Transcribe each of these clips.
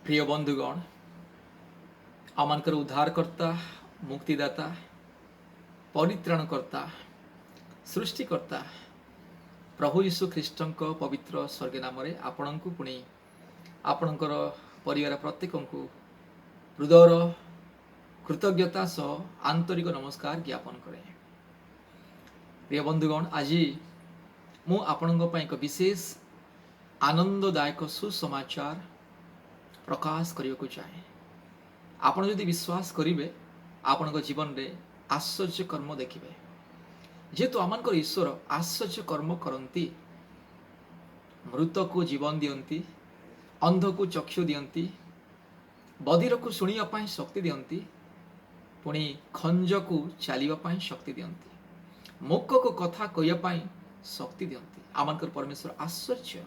प्रिय बंधुगण आमानकर उद्धारकर्ता मुक्तिदाता परित्राणकर्ता सृष्टिकर्ता प्रभु यीशु ख्रीष्टଙ୍କ पवित्र स्वर्ग नाम आपणଙ୍କୁ पुणी आपणकर परिवार प्रत्येकଙ୍କୁ हृदयर कृतज्ञता सह आंतरिक नमस्कार ज्ञापन करे। प्रिय बंधुगण आज मु आपणଙ୍କ ପାଇଁ ଏକ विशेष आनंददायक सुसमाचार प्रकाश करने को चाहे। आपण यदि विश्वास करेंगे आपण जीवन में आश्चर्य कर्म देखिए। जेहेतु आमकर ईश्वर आश्चर्य कर्म करती, मृत को जीवन दियंती, अंध को चक्षु दियंती, बधिर को शुणा शक्ति दियंती, पुणी खंज को चलने शक्ति दियंती, मूक को कथा कहवाई शक्ति दियंती। आमकर परमेश्वर आश्चर्य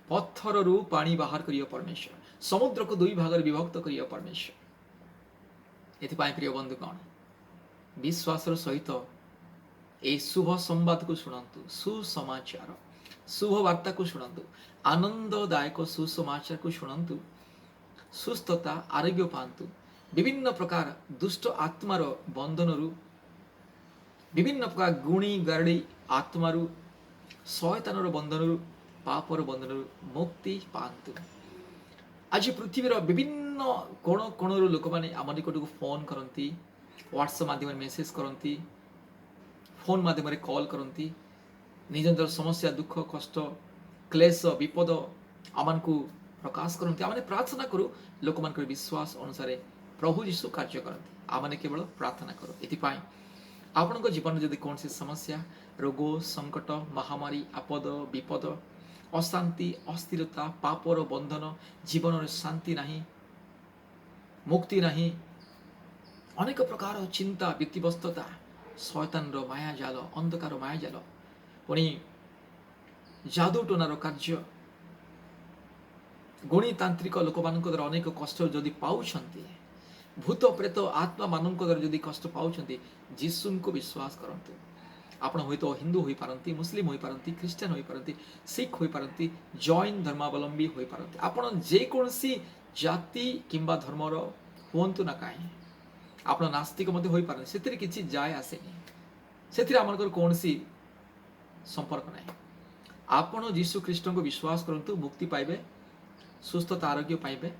पत्थर रु पानी बाहर करियो परमेश्वर, समुद्र को दुई भाग विभक्त करियो परमेश्वर। एथिपाई प्रिय बंधुगण विश्वास सहित ए शुभ संवाद को शुणु, सुसमाचार शुभ वार्ता को शुणु, आनंददायक सुसमाचार को शुणु, सुस्थता आरोग्य पातु, विभिन्न प्रकार दुष्ट आत्मार बंधन रु, विभिन्न प्रकार गुणी गारड़ी आत्मार शयतान बंधन रु, पापर बंधन मुक्ति पातु। आज पृथ्वीर विभिन्न कोण कोण लोक मैंने आम निकट को फोन करती, व्हाट्सएप माध्यम मेसेज करती, फोन माध्यम कॉल करती, निज निजर समस्या दुख कष्ट क्लेश विपद आम को प्रकाश करती। आम प्रार्थना करूँ लोक मान विश्वास अनुसार प्रभु यीशु कार्य करती। आम केवल प्रार्थना करूँ। एथिपाई आपण जीवन जदि कौन सी समस्या रोग संकट महामारी आपद विपद अशांति अस्थिरता पापर बंधन जीवन में शांति नहीं, मुक्ति नहीं, अनेक प्रकार चिंता व्यतिव्यस्तता शयतान माया जाल अंधकार माया जाल पुणी जादू टोनार कार्य गुणीतांत्रिक लोक मान अनेक कष्ट जदि पाउछंती, भूत प्रेत आत्मा मानक जदि कष्ट पाउछंती, जीसु को विश्वास करंतु। आपण हुई तो हिंदू हो पारती, मुस्लिम हो पारती, ख्रीस्टान हो पारती, सिख हो पारती, जैन धर्मावलंबी हो पारती, आपण जेकोसी जाति किंबा धर्मर हुंतु ना कहीं, आपण नास्तिक मध्य हो पारती, से किसी जाए आसेनी, से आमर कौन सी संपर्क ना। आपण जीशु ख्रीष्ट को विश्वास करंतु, मुक्ति पाइबे, सुस्थता आरोग्य पाइबे,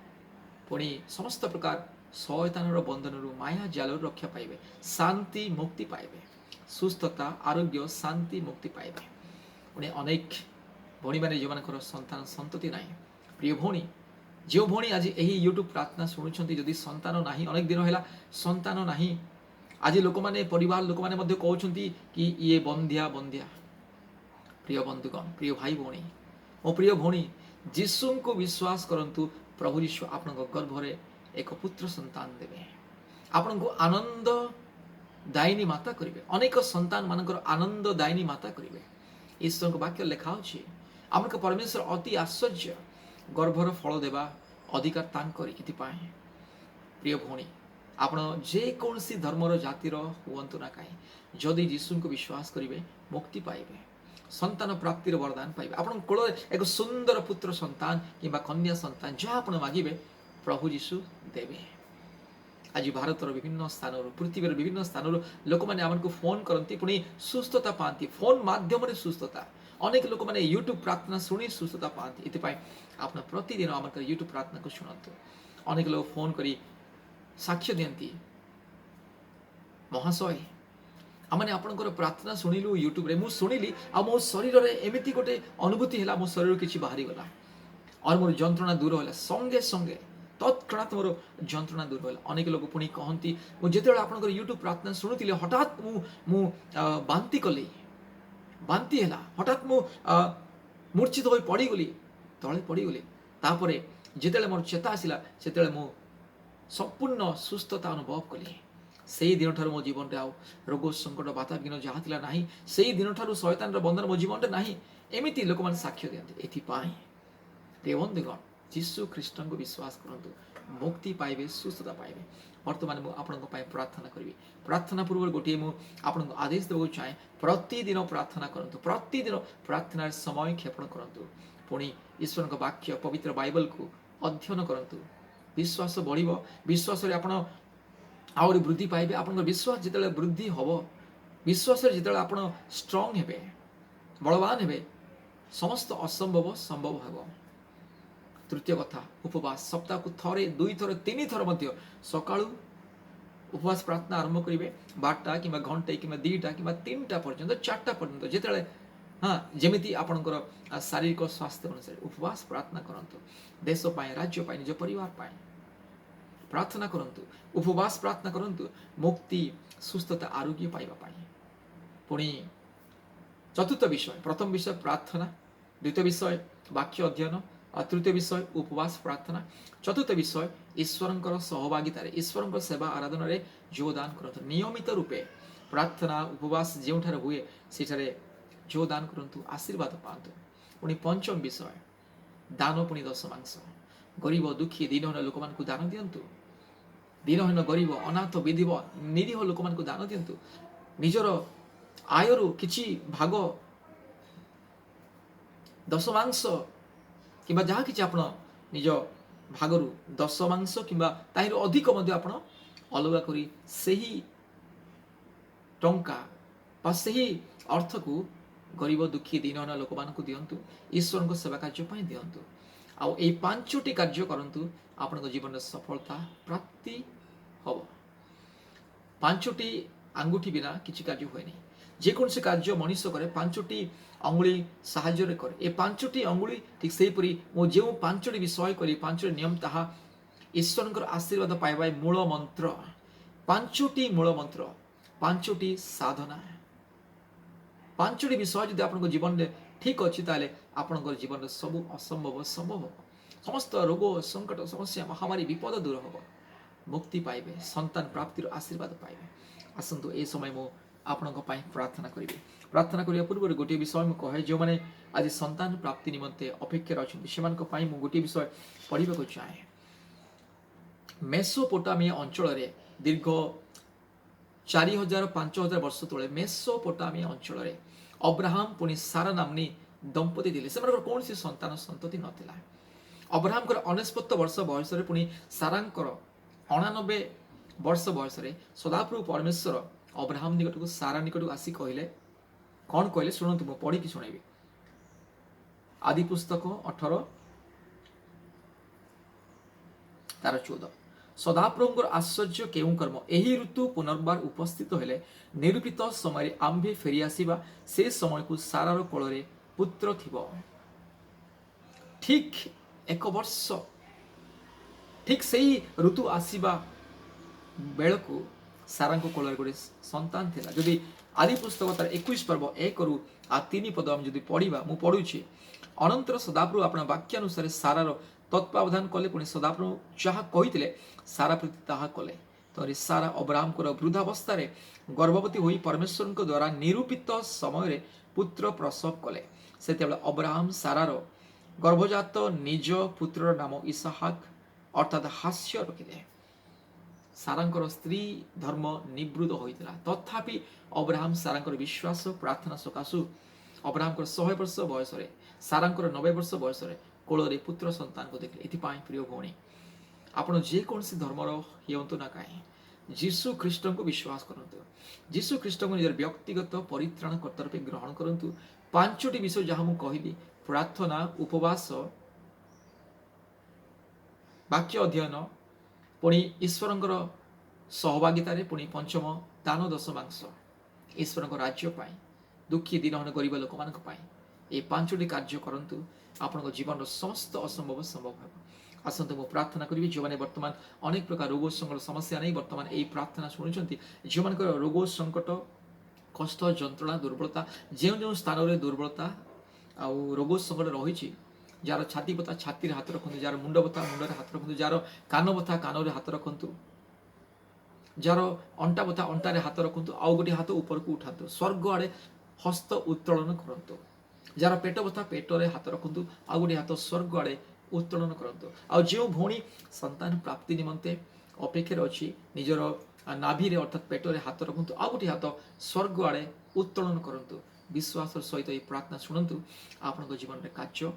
पुणी समस्त प्रकार शयतान बंधन माया जाल रक्षा पाइबे, शांति मुक्ति पाइबे, सुस्थता आरोग्य शांति मुक्ति पाइबे। पुणे अनेक भणी मैंने जो मान संतान संतति ना, प्रिय भौणी जो भौणी आज यही यूट्यूब प्रार्थना शुणुंट जदि संतान ना, अनेक दिन है संतान ना, आज लोक मैंने परिवार लोक मैंने कहते कि ये बंध्या बंध्या। प्रिय बंधुगण प्रिय भाई भौणी मो प्रिय भौणी जीशु को विश्वास करंतु, प्रभु यीशु आपण गर्भरे एक पुत्र संतान देवे, आपण को आनंद दायिनी माता करेंगे, अनेक संतान मानकर आनंद दायिनी माता करेंगे। ईश्वर को वाक्य लेखा होछि, आमक परमेश्वर अति आश्चर्य गर्भर फल देवा अधिकार तांकरी। इतिपाई प्रिय भौणी आपण जेकोसी धर्मर जातिर हुंतु ना कहीं, जदि जीशु को विश्वास करेंगे मुक्ति पाइबे, संतान प्राप्तिर वरदान पाइबे। आपण कोल एक सुंदर पुत्र संतान किंबा कन्या संतान जहाँ आपण मागिबे प्रभु यीशु देवे। आज भारतर विभिन्न स्थान पृथ्वीर विभिन्न स्थान लोक मैंने आमको फोन करती, पुणी सुस्थता पाती, फोन माध्यम सुस्थता। अनेक लोक मैंने यूट्यूब प्रार्थना शुणी सुस्थता पाती। इतिपाई आप प्रतिदिन आम यूट्यूब प्रार्थना को शुणु। अनेक लोग फोन करी साक्ष्य दियंती, महाशय आमने आपणकर प्रार्थना शुणिलु यूट्यूब रे, मु शुणिली आ मो शरीर रे एमिति गोटे अनुभूति हैला, मो शरीर किछि बाहरी गला और मोर जंत्रणा दूर होला, संगे संगे तत्क्षणात मोर जंत्रणा दूर होला। अनेक लोग पुणी कहती मुझे आपंकर यूट्यूब प्रार्थना शुणुली हठात मु बांती कली, बांती है हठात मु मूर्छित हो पड़गली, तले पड़गली, तापर जिते मोर चेता आसला से मु संपूर्ण सुस्थता अनुभव कली। से दिन ठार मो जीवन में रोग संकट बाधा विघ्न जहाँ थी ना, से दिन ठार शयतान बंधन मो जीवन में ना, एमती लोक मैंने साक्ष्य दिखती। एथिपाई प्रिय बंधुगण जीशु ख्रीष्ट को विश्वास करंतु, मुक्ति पाइबे, सुस्थता पाइबे। वर्तमान मुझे आपण प्रार्थना करी। प्रार्थना पूर्व गोटे मुझे आदेश देवाक चाहे, प्रतिदिन प्रार्थना करंतु, प्रतिदिन प्रार्थना समय क्षेपण करंतु, पुणी ईश्वर वाक्य पवित्र बाइबल को ଅଧ୍ୟୟନ କରନ୍ତୁ, ବିଶ୍ୱାସ ବଢ଼ିବ, ବିଶ୍ୱାସରେ ଆପଣ ଆହୁରି ବୃଦ୍ଧି ପାଇବେ। ଆପଣଙ୍କର ବିଶ୍ୱାସ ଯେତେବେଳେ ବୃଦ୍ଧି ହେବ, ବିଶ୍ୱାସରେ ଯେତେବେଳେ ଆପଣ ଷ୍ଟ୍ରଙ୍ଗ ହେବେ, ବଳବାନ ହେବେ, ସମସ୍ତ ଅସମ୍ଭବ ସମ୍ଭବ ହେବ। ତୃତୀୟ କଥା, ଉପବାସ। ସପ୍ତାହକୁ ଥରେ, 2 ଥର, 3 ଥର ମଧ୍ୟ ସକାଳୁ ଉପବାସ ପ୍ରାର୍ଥନା ଆରମ୍ଭ କରିବେ। 12ଟା କିମ୍ବା ଘଣ୍ଟେ କିମ୍ବା 2ଟା କିମ୍ବା 3ଟା ପର୍ଯ୍ୟନ୍ତ, 4ଟା ପର୍ଯ୍ୟନ୍ତ, ଯେତେବେଳେ ଯେମିତି ଆପଣଙ୍କର ଶାରୀରିକ ସ୍ୱାସ୍ଥ୍ୟ ଅନୁସାରେ ଉପବାସ ପ୍ରାର୍ଥନା କରନ୍ତୁ। ଦେଶ ପାଇଁ, ରାଜ୍ୟ ପାଇଁ, ନିଜ ପରିବାର ପାଇଁ ପ୍ରାର୍ଥନା କରନ୍ତୁ। ଉପବାସ ପ୍ରାର୍ଥନା କରନ୍ତୁ ମୁକ୍ତି, ସୁସ୍ଥତା, ଆରୋଗ୍ୟ ପାଇବା ପାଇଁ। ପୁଣି ଚତୁର୍ଥ ବିଷୟ, ପ୍ରଥମ ବିଷୟ ପ୍ରାର୍ଥନା, ଦ୍ୱିତୀୟ ବିଷୟ ବାକ୍ୟ ଅଧ୍ୟୟନ, ଆଉ ତୃତୀୟ ବିଷୟ ଉପବାସ ପ୍ରାର୍ଥନା, ଚତୁର୍ଥ ବିଷୟ ଈଶ୍ୱରଙ୍କର ସହଭାଗିତାରେ, ଈଶ୍ୱରଙ୍କ ସେବା ଆରାଧନାରେ ଯୋଗଦାନ କରନ୍ତୁ। ନିୟମିତ ରୂପେ ପ୍ରାର୍ଥନା ଉପବାସ ଯେଉଁଠାରେ ହୁଏ ସେଠାରେ ଯୋଗଦାନ କରନ୍ତୁ, ଆଶୀର୍ବାଦ ପାଆନ୍ତୁ। ପୁଣି ପଞ୍ଚମ ବିଷୟ ଦାନ, ପୁଣି ଦଶମାଂଶ। ଗରିବ, ଦୁଃଖୀ, ଦିନହୀନ ଲୋକମାନଙ୍କୁ ଦାନ ଦିଅନ୍ତୁ। ଦିନହୀନ, ଗରିବ, ଅନାଥ, ବିଧବ, ନିରୀହ ଲୋକମାନଙ୍କୁ ଦାନ ଦିଅନ୍ତୁ। ନିଜର ଆୟରୁ କିଛି ଭାଗ, ଦଶମାଂଶ କିମ୍ବା ଯାହା କିଛି ଆପଣ ନିଜ ଭାଗରୁ ଦଶମାଂଶ କିମ୍ବା ତାହିଁରୁ ଅଧିକ ମଧ୍ୟ ଆପଣ ଅଲଗା କରି ସେହି ଟଙ୍କା ବା ସେହି ଅର୍ଥକୁ ଗରିବ, ଦୁଃଖୀ, ଦିନହୀନ ଲୋକମାନଙ୍କୁ ଦିଅନ୍ତୁ। ଈଶ୍ୱରଙ୍କ ସେବା କାର୍ଯ୍ୟ ପାଇଁ ଦିଅନ୍ତୁ। ଆଉ ଏଇ 5ଟି କାର୍ଯ୍ୟ କରନ୍ତୁ, ଆପଣଙ୍କ ଜୀବନରେ ସଫଳତା ପ୍ରାପ୍ତି ହେବ। 5ଟି ଆଙ୍ଗୁଠି ବିନା କିଛି କାର୍ଯ୍ୟ ହୁଏନି। ଯେକୌଣସି କାର୍ଯ୍ୟ ମଣିଷ କରେ 5ଟି ଅଙ୍ଗୁଳି ସାହାଯ୍ୟରେ କରେ। ଏ 5ଟି ଅଙ୍ଗୁଳି ଠିକ୍ ସେହିପରି ମୁଁ ଯେଉଁ 5ଟି ବିଷୟ କରି, 5ଟି ନିୟମ, ତାହା ଈଶ୍ୱରଙ୍କର ଆଶୀର୍ବାଦ ପାଇବା ମୂଳ ମନ୍ତ୍ର। 5ଟି ମୂଳ ମନ୍ତ୍ର, 5ଟି ସାଧନା, 5ଟି ବିଷୟ ଯଦି ଆପଣଙ୍କ ଜୀବନରେ ଠିକ୍ ଅଛି, ତାହେଲେ ଆପଣଙ୍କର ଜୀବନରେ ସବୁ ଅସମ୍ଭବ ସମ୍ଭବ ହେବ। ସମସ୍ତ ରୋଗ, ସଙ୍କଟ, ସମସ୍ୟା, ମହାମାରୀ, ବିପଦ ଦୂର ହେବ। ମୁକ୍ତି ପାଇବେ, ସନ୍ତାନ ପ୍ରାପ୍ତିର ଆଶୀର୍ବାଦ ପାଇବେ। ଆସନ୍ତୁ ଏ ସମୟ ମୁଁ ଆପଣଙ୍କ ପାଇଁ ପ୍ରାର୍ଥନା କରିବି। ପ୍ରାର୍ଥନା କରିବା ପୂର୍ବରୁ ଗୋଟିଏ ବିଷୟ ମୁଁ କହେ, ଯେଉଁମାନେ ଆଜି ସନ୍ତାନ ପ୍ରାପ୍ତି ନିମନ୍ତେ ଅପେକ୍ଷାରେ ଅଛନ୍ତି, ସେମାନଙ୍କ ପାଇଁ ମୁଁ ଗୋଟିଏ ବିଷୟ ପଢ଼ିବାକୁ ଚାହେଁ। ମେସୋପୋଟାମିଆ ଅଞ୍ଚଳରେ ଦୀର୍ଘ 4000-5000 ବର୍ଷ ତଳେ ମେସୋପୋଟାମିଆ ଅଞ୍ଚଳରେ ଅବ୍ରାହମ ପୁଣି ସାରା ନାମ୍ନୀ ଦମ୍ପତି ଥିଲେ। ସେମାନଙ୍କର କୌଣସି ସନ୍ତାନ ସନ୍ତତି ନଥିଲା। ଅବ୍ରାହମଙ୍କର 99 ବର୍ଷ ବୟସରେ, ପୁଣି ସାରାଙ୍କର 99 ବର୍ଷ ବୟସରେ ସଦାପ୍ରଭୁ ପରମେଶ୍ୱର ଅବ୍ରାହମ ନିକଟକୁ, ସାରା ନିକଟକୁ ଆସି କହିଲେ, କ'ଣ କହିଲେ ଶୁଣନ୍ତୁ, ମୁଁ ପଢ଼ିକି ଶୁଣେଇବି। ଆଦି ପୁସ୍ତକ 18:14। ସଦାପ୍ରଭୁଙ୍କର ଆଶ୍ଚର୍ଯ୍ୟ କେଉଁ କର୍ମ! ଏହି ଋତୁ ପୁନର୍ବାର ଉପସ୍ଥିତ ହେଲେ, ନିରୂପିତ ସମୟରେ ଆମ୍ଭେ ଫେରିଆସିବା, ସେ ସମୟକୁ ସାରାର କୋଳରେ ପୁତ୍ର ଥିବ। ଠିକ୍ 1 ବର୍ଷ, ଠିକ୍ ସେହି ଋତୁ ଆସିବା ବେଳକୁ ସାରାଙ୍କ କୋଳରେ ଗୋଟେ ସନ୍ତାନ ଥିଲା। ଯଦି ଆଦି ପୁସ୍ତକ ତାର 21 ପର୍ବ 1ରୁ 3 ପଦ ଆମେ ଯଦି ପଢ଼ିବା, ମୁଁ ପଢ଼ୁଛି। ଅନନ୍ତର ସଦାପ୍ରଭୁ ଆପଣ ବାକ୍ୟାନୁସାରେ ସାରାର ତତ୍ତ୍ୱାବଧାନ କଲେ, ପୁଣି ସଦାପ୍ରଭୁ ଯାହା କହିଥିଲେ ସାରା ପ୍ରତି ତାହା କଲେ। ତରି ସାରା ଅବ୍ରାହମଙ୍କର ବୃଦ୍ଧାବସ୍ଥାରେ ଗର୍ଭବତୀ ହୋଇ ପରମେଶ୍ୱରଙ୍କ ଦ୍ୱାରା ନିରୂପିତ ସମୟରେ ପୁତ୍ର ପ୍ରସବ କଲେ। ସେତେବେଳେ ଅବ୍ରାହମ ସାରାର ଗର୍ଭଜାତ ନିଜ ପୁତ୍ରର ନାମ ଇସାହାକ ଅର୍ଥାତ୍ ହାସ୍ୟ ରଖିଲେ। ସାରାଙ୍କର ସ୍ତ୍ରୀ ଧର୍ମ ନିବୃତ ହୋଇଥିଲା, ତଥାପି ଅବ୍ରାହମ ସାରାଙ୍କର ବିଶ୍ୱାସ ପ୍ରାର୍ଥନା ସକାଶୁ ଅବ୍ରାହମଙ୍କର 100 ବର୍ଷ ବୟସରେ, ସାରାଙ୍କର 90 ବର୍ଷ ବୟସରେ କୋଳରେ ପୁତ୍ର ସନ୍ତାନକୁ ଦେଖିଲେ। ଏଥିପାଇଁ ପ୍ରିୟ ଭଉଣୀ, ଆପଣ ଯେକୌଣସି ଧର୍ମର ହୁଅନ୍ତୁ ନା କାହିଁ, ଯୀଶୁ ଖ୍ରୀଷ୍ଟଙ୍କୁ ବିଶ୍ୱାସ କରନ୍ତୁ। ଯୀଶୁ ଖ୍ରୀଷ୍ଟଙ୍କୁ ନିଜର ବ୍ୟକ୍ତିଗତ ପରିତ୍ରାଣକର୍ତ୍ତା ରୂପେ ଗ୍ରହଣ କରନ୍ତୁ। 5ଟି ବିଷୟ ଯାହା ମୁଁ କହିଲି, ପ୍ରାର୍ଥନା, ଉପବାସ, ବାକ୍ୟ ଅଧ୍ୟୟନ, ପୁଣି ଈଶ୍ୱରଙ୍କର ସହଭାଗିତାରେ, ପୁଣି ପଞ୍ଚମ ଦାନ ଦଶମାଂଶ, ଈଶ୍ୱରଙ୍କ ରାଜ୍ୟ ପାଇଁ, ଦୁଃଖୀ, ଦିନହୀନ, ଗରିବ ଲୋକମାନଙ୍କ ପାଇଁ এই 5ଟି କାର୍ଯ୍ୟ କରନ୍ତୁ, ଆପଣଙ୍କ ଜୀବନର ସମସ୍ତ ଅସମ୍ଭବ ସମ୍ଭବ ହେବ। ଆସନ୍ତୁ ମୁଁ ପ୍ରାର୍ଥନା କରିବି। ଯେଉଁମାନେ ବର୍ତ୍ତମାନ ଅନେକ ପ୍ରକାର ରୋଗ ସଂକଟ ସମସ୍ୟା ନେଇ ବର୍ତ୍ତମାନ ଏହି ପ୍ରାର୍ଥନା ଶୁଣୁଛନ୍ତି, ଯେଉଁମାନଙ୍କର ରୋଗ ସଂକଟ, କଷ୍ଟ, ଯନ୍ତ୍ରଣା, ଦୁର୍ବଳତା, ଯେଉଁ ଯେଉଁ ସ୍ଥାନରେ ଦୁର୍ବଳତା ଆଉ ରୋଗ ସଂକଟ ରହିଛି, ଯାହାର ଛାତି ବଥା ଛାତିରେ ହାତ ରଖନ୍ତୁ, ଯାହାର ମୁଣ୍ଡ ବଥା ମୁଣ୍ଡରେ ହାତ ରଖନ୍ତୁ, ଯାହାର କାନ ବଥା କାନରେ ହାତ ରଖନ୍ତୁ, ଯାହାର ଅଣ୍ଟା ବଥା ଅଣ୍ଟାରେ ହାତ ରଖନ୍ତୁ, ଆଉ ଗୋଟିଏ ହାତ ଉପରକୁ ଉଠାନ୍ତୁ, ସ୍ୱର୍ଗ ଆଡ଼େ ହସ୍ତ ଉତ୍ତୋଳନ କରନ୍ତୁ। ଯାହାର ପେଟ ବଥା ପେଟରେ ହାତ ରଖନ୍ତୁ, ଆଉ ଗୋଟିଏ ହାତ ସ୍ୱର୍ଗ ଆଡ଼େ ଉତ୍ତୋଳନ କରନ୍ତୁ। ଆଉ ଯେଉଁ ଭଉଣୀ ସନ୍ତାନ ପ୍ରାପ୍ତି ନିମନ୍ତେ ଅପେକ୍ଷାରେ ଅଛି, ନିଜର ନାଭିରେ ଅର୍ଥାତ୍ ପେଟରେ ହାତ ରଖନ୍ତୁ, ଆଉ ଗୋଟିଏ ହାତ ସ୍ୱର୍ଗ ଆଡ଼େ ଉତ୍ତୋଳନ କରନ୍ତୁ। ବିଶ୍ୱାସର ସହିତ ଏହି ପ୍ରାର୍ଥନା ଶୁଣନ୍ତୁ, ଆପଣଙ୍କ ଜୀବନରେ କାର୍ଯ୍ୟ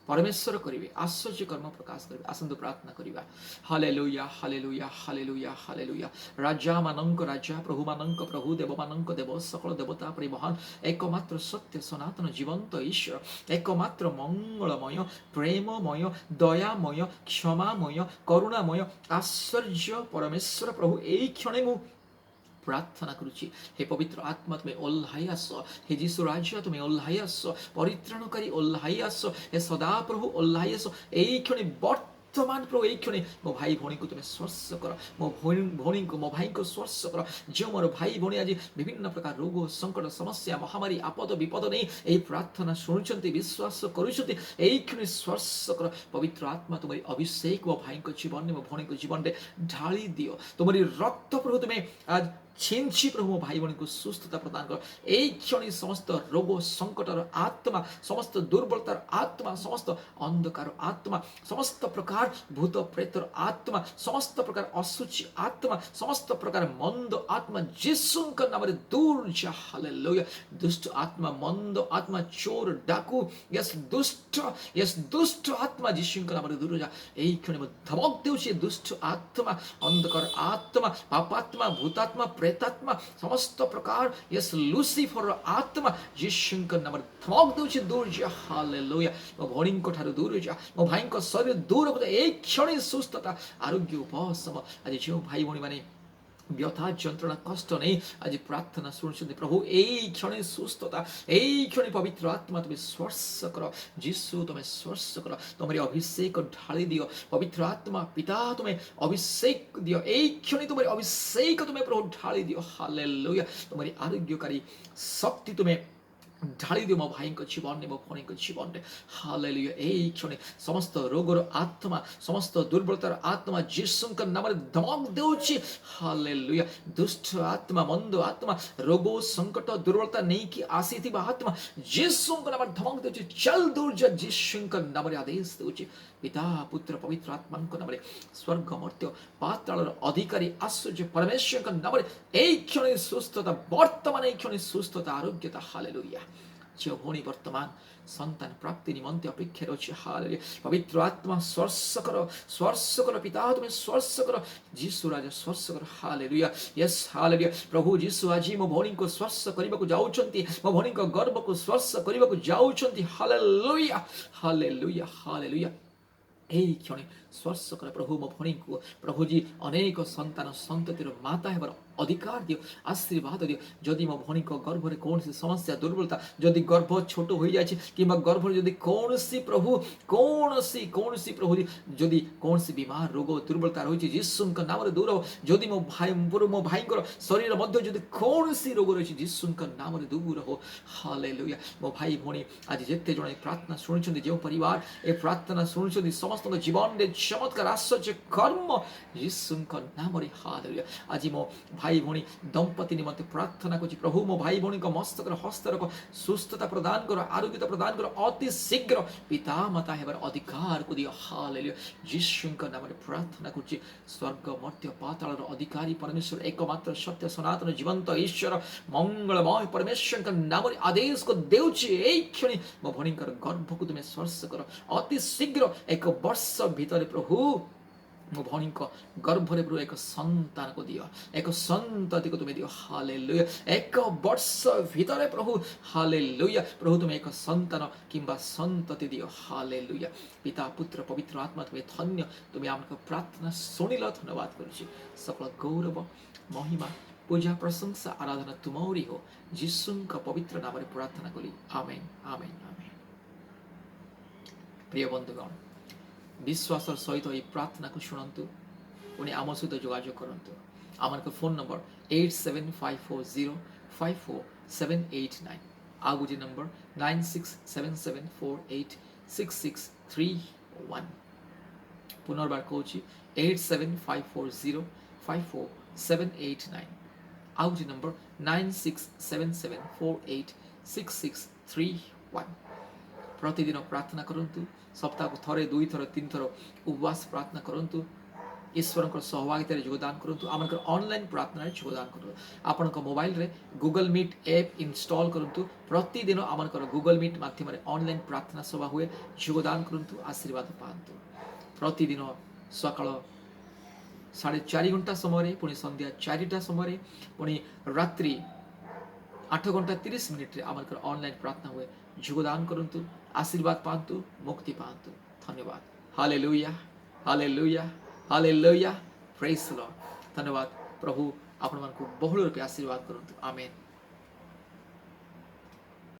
परमेश्वर करिवे आश्चर्य कर्म प्रकाश करिवे आसंतु प्रार्थना करिवा हालेलुया हालेलुया हालेलुया हालेलुया राजा मानंक राजा प्रभु मानंक प्रभु देव मानंक देव सकल देवता परिमहान एकमात्र सत्य सनातन जीवंत ईश्वर एकमात्र मंगलमय प्रेममय दयामय क्षमामय करुणामय आश्चर्य परमेश्वर प्रभु एई क्षणे मु प्रार्थना करुची हे पवित्र आत्मा तुम्हें ओल्हाई आस हे जीशु राज्य तुम्हें ओल्हाई आस परित्राणकारी ओल्हाई आस हे सदा प्रभु ओल्हाई आस एई क्षणे वर्तमान प्रभु एई क्षणे मो भाई भौणी को तुम्हें स्पर्श कर मो भौणी को मो भाई को स्पर्श कर जो मोर भाई भौणी आज विभिन्न प्रकार रोग संकट समस्या महामारी आपद विपद नहीं एई प्रार्थना शुणुचंती विश्वास करुचंती एई क्षणे स्पर्श कर पवित्र आत्मा तुम्हारी अभिषेक मो भाई को जीवन में मो भौणी को जीवन में ढाली दियो तुम्हारी रक्त प्रभु तुम्हें आज छिंची प्रभु मो भाई भौणी को सुस्थता प्रदान कर एई क्षणी समस्त रोग संकटर आत्मा समस्त दुर्बलतार आत्मा समस्त अंधकार आत्मा समस्त प्रकार भूत प्रेतर आत्मा समस्त प्रकार असुचि आत्मा समस्त प्रकार मंद आत्मा जीसुଙ୍କ नामରେ दूर जा हालेलुया दुष्ट आत्मा मंद आत्मा चोर डाकू यस दुष्ट आत्मा जीसुଙ୍କ नामରେ दूर जा एई क्षणी म धमक देउछि दुष्ट आत्मा अंधकार आत्मा पापात्मा भूतात्मा प्रेतात्मा समस्त प्रकार यस लूसीफर आत्मा जीशुଙ୍କ नामରେ धमक देउछि दूर जा हालेलुया मो भौणीଙ୍କ ଠାରୁ दूर जा मो भाईଙ୍କ शरीर दूर हो एई क्षणी सुस्थता आरोग्य उपशम आज जो भाई भौणी माने व्यथा जंत्रणा कष्ट नहीं आज प्रार्थना शुणुଛନ୍ତି प्रभु एई क्षणे सुस्थता एई क्षणे पवित्र आत्मा तुम्हें स्पर्श कर जीशु तुम्हें स्पर्श कर तुम्हारी अभिषेक ढाली दियो पवित्र आत्मा पिता तुम्हें अभिषेक दियो एई क्षणे तुम्हारी अभिषेक तुम्हें प्रभु ढाली दियो हालेलुया तुम्हारी आरोग्यकारी शक्ति तुम्हें ढाली दियो मो भाई जीवन मो भौणी जीवन में हालेलुया एई क्षणे समस्त रोगर आत्मा समस्त दुर्बलतार आत्मा जीसुଙ୍କ नामରେ धमक देउछि हालेलुया दुष्ट आत्मा मंद आत्मा रोग संकट दुर्बलता नहीं कि आसीथिबा आत्मा जीसुଙ୍କ नामରେ धमक देउछि चल दूर जा जीसुଙ୍କ नामରେ आदेश देउछि पिता पुत्र पवित्र आत्माଙ୍କ नामରେ स्वर्ग मर्त्य पाताळर अधिकारी आश्चर्य परमेश्वरଙ୍କ नामରେ एई क्षणे सुस्थता वर्तमान एई क्षणे सुस्थता आरोग्यता हालेलुया जो भौणी वर्तमान संतान प्राप्ति निमंते अपेक्षा अच्छे हालेलुया पवित्र आत्मा स्पर्श कर पिता तुम्हें स्पर्श कर जीशु राजा स्पर्श कर हालेलुया यस हालेलुया प्रभु जीशु आज मो भौणी को स्पर्श करने को जाउछंती मो भौणी को गर्भ को स्पर्श करने को जाउछंती हालेलुया हालेलुया हालेलुया एई क्षणे स्पर्श कर प्रभु मो भौणी को प्रभु जी अनेक संतान संततिर माता हेबार अधिकार दियो आशीर्वाद दियो जदि मो भौणी को गर्भ रे कौन सी समस्या दुर्बलता जदि गर्भ छोट हो जाए किंबा गर्भ जदि कौन सी प्रभु जदि कौन सी बीमार रोग दुर्बलता रही जीसुଙ୍କ नामରେ दूर हो जदि मो भाई शरीर मध्य जदि कौन सी रोग रही जीसुଙ୍କ नामରେ दूर हो हालेलुया मो भाई भौणी आज जेते जणे प्रार्थना शुणुछन्ती जो परिवार ए प्रार्थना शुणुछन्ती समस्त जीवन रे चमत्कार आश्चर्य कर्म जीसुଙ୍କ नामରେ हालेलुया आज मो भाई भौणी दंपति निमंते प्रार्थना करुछि प्रभु मो भाई भौणी को मस्तक हस्त रख सुस्थता प्रदान कर आरोग्यता प्रदान कर अति शीघ्र पिता माता हेबार अधिकार को दियो हालेलुया जीसुଙ୍କ नामରେ प्रार्थना करुछि स्वर्ग मर्त्य पाताळर अधिकारी परमेश्वर एकमात्र सत्य सनातन जीवंत ईश्वर मंगलमय परमेश्वरଙ୍କ नामରେ आदेश को देउछि एई क्षणी मो भौणीकर गर्भ को तुमे स्पर्श कर अति शीघ्र एक वर्ष भीतर प्रभु मो भौणी गर्भ रे प्रभु एक संतान को दियो एक संतति को तुम्हें दियो हालेलुया एक वर्ष भीतर प्रभु हालेलुया प्रभु तुम्हें एक संतान किंबा संतति दियो हालेलुया पिता पुत्र पवित्र आत्मा तुम्हें धन्य तुम्हें आमको प्रार्थना शुणिल धन्यवाद करुछि सकल गौरव महिमा पूजा प्रशंसा आराधना तुमरी हो जीसुଙ୍କ पवित्र नाम रे प्रार्थना करी आमेन आमेन आमेन प्रिय बंधुगण विश्वासर सहित ये प्रार्थना को शुणु पुणी आम सहित जोगाजोग करूँ आम फोन नंबर 8750547789 आ गुजी नंबर 9677486631 पुनर्बार कहूँ 8754054789 आ गुजी नंबर 9677486631 प्रतिदिन प्रार्थना करंतु सप्ताह को थरे दुई थर तीन थर उपवास प्रार्थना करंतु ଈଶ୍ୱରଙ୍କର ସହଭାଗିତାରେ ଯୋଗଦାନ କରନ୍ତୁ। ଆମଙ୍କର ଅନଲାଇନ୍ ପ୍ରାର୍ଥନାରେ ଯୋଗଦାନ କରନ୍ତୁ। ଆପଣଙ୍କ ମୋବାଇଲରେ ଗୁଗଲ୍ ମିଟ୍ ଆପ୍ ଇନଷ୍ଟଲ୍ କରନ୍ତୁ। ପ୍ରତିଦିନ ଆମଙ୍କର ଗୁଗଲ୍ ମିଟ୍ ମାଧ୍ୟମରେ ଅନଲାଇନ୍ ପ୍ରାର୍ଥନା ସଭା ହୁଏ। ଯୋଗଦାନ କରନ୍ତୁ, ଆଶୀର୍ବାଦ ପାଆନ୍ତୁ। ପ୍ରତିଦିନ ସକାଳ 4:30 ଘଣ୍ଟା ସମୟରେ, ପୁଣି ସନ୍ଧ୍ୟା 4ଟା ସମୟରେ, ପୁଣି ରାତ୍ରି 8 ଘଣ୍ଟା 30 ମିନିଟ୍ରେ ଆମଙ୍କର ଅନଲାଇନ୍ ପ୍ରାର୍ଥନା ହୁଏ। ଯୋଗଦାନ କରନ୍ତୁ, ଆଶୀର୍ବାଦ ପାଆନ୍ତୁ, ମୁକ୍ତି ପାଆନ୍ତୁ। ଧନ୍ୟବାଦ। Hallelujah, hallelujah, hallelujah. ପ୍ରେଜ୍ ଦ ଲର୍ଡ। ଧନ୍ୟବାଦ। ପ୍ରଭୁ ଆପଣମାନଙ୍କୁ ବହୁଳ ରୂପେ ଆଶୀର୍ବାଦ କରନ୍ତୁ। ଆମେନ୍।